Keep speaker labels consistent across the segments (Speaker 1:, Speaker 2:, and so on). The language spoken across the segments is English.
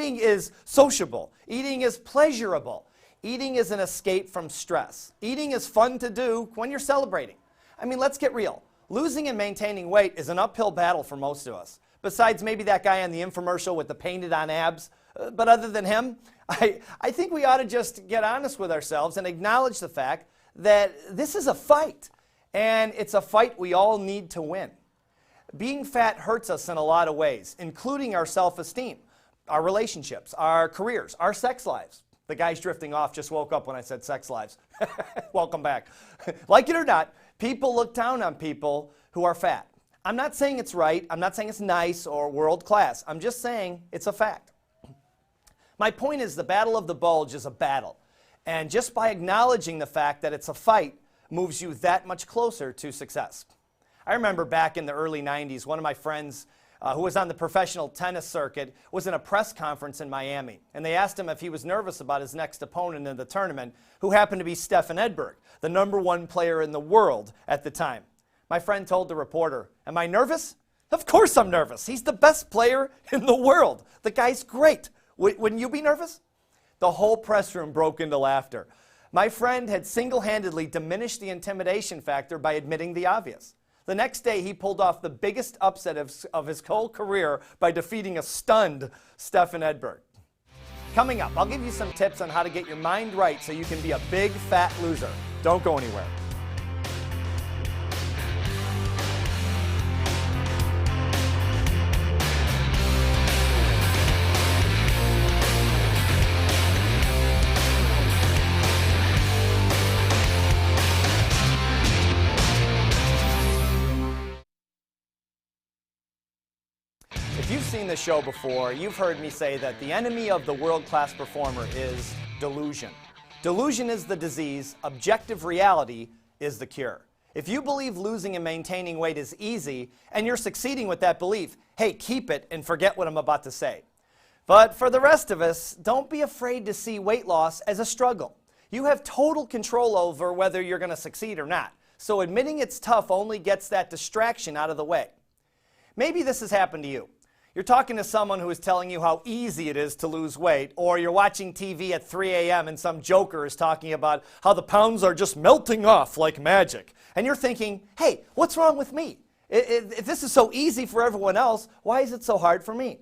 Speaker 1: Eating is sociable. Eating is pleasurable. Eating is an escape from stress. Eating is fun to do when you're celebrating. I mean, let's get real. Losing and maintaining weight is an uphill battle for most of us. Besides maybe that guy on the infomercial with the painted-on abs. But other than him, I think we ought to just get honest with ourselves and acknowledge the fact that this is a fight. And it's a fight we all need to win. Being fat hurts us in a lot of ways, including our self-esteem, our relationships, our careers, our sex lives. The guys drifting off just woke up when I said sex lives. Welcome back. Like it or not, people look down on people who are fat. I'm not saying it's right. I'm not saying it's nice or world class. I'm just saying it's a fact. My point is the battle of the bulge is a battle. And just by acknowledging the fact that it's a fight moves you that much closer to success. I remember back in the early 90s, one of my friends who was on the professional tennis circuit was in a press conference in Miami. And they asked him if he was nervous about his next opponent in the tournament, who happened to be Stefan Edberg, the #1 player in the world at the time. My friend told the reporter, "Am I nervous? Of course I'm nervous. He's the best player in the world. The guy's great. Wouldn't you be nervous?" The whole press room broke into laughter. My friend had single-handedly diminished the intimidation factor by admitting the obvious. The next day, he pulled off the biggest upset of his whole career by defeating a stunned Stefan Edberg. Coming up, I'll give you some tips on how to get your mind right so you can be a big, fat loser. Don't go anywhere. If you've seen the show before, you've heard me say that the enemy of the world-class performer is delusion. Delusion is the disease, objective reality is the cure. If you believe losing and maintaining weight is easy, and you're succeeding with that belief, hey, keep it and forget what I'm about to say. But for the rest of us, don't be afraid to see weight loss as a struggle. You have total control over whether you're going to succeed or not. So admitting it's tough only gets that distraction out of the way. Maybe this has happened to you. You're talking to someone who is telling you how easy it is to lose weight, or you're watching TV at 3 a.m. and some joker is talking about how the pounds are just melting off like magic. And you're thinking, hey, what's wrong with me? If this is so easy for everyone else, why is it so hard for me?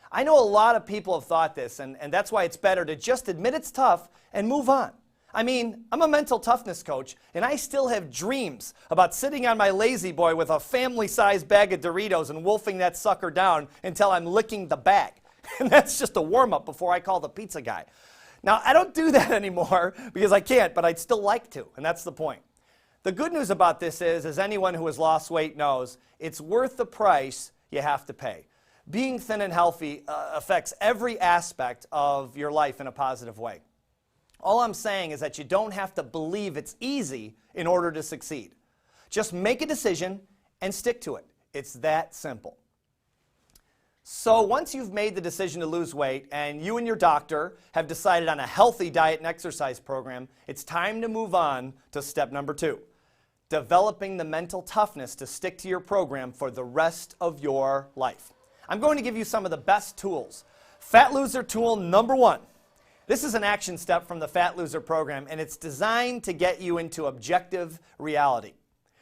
Speaker 1: I know a lot of people have thought this, and that's why it's better to just admit it's tough and move on. I mean, I'm a mental toughness coach, and I still have dreams about sitting on my lazy boy with a family-sized bag of Doritos and wolfing that sucker down until I'm licking the bag. And that's just a warm-up before I call the pizza guy. Now, I don't do that anymore because I can't, but I'd still like to, and that's the point. The good news about this is, as anyone who has lost weight knows, it's worth the price you have to pay. Being thin and healthy affects every aspect of your life in a positive way. All I'm saying is that you don't have to believe it's easy in order to succeed. Just make a decision and stick to it. It's that simple. So once you've made the decision to lose weight and you and your doctor have decided on a healthy diet and exercise program, it's time to move on to step number 2, developing the mental toughness to stick to your program for the rest of your life. I'm going to give you some of the best tools. Fat Loser tool number 1. This is an action step from the Fat Loser program, and it's designed to get you into objective reality.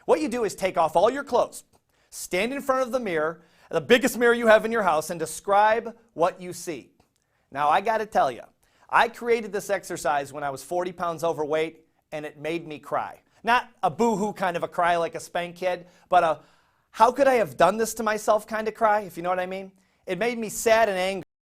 Speaker 1: What you do is take off all your clothes, stand in front of the mirror, the biggest mirror you have in your house, and describe what you see. Now, I got to tell you, I created this exercise when I was 40 pounds overweight, and it made me cry. Not a boo-hoo kind of a cry like a spank kid, but a how could I have done this to myself kind of cry, if you know what I mean. It made me sad and angry.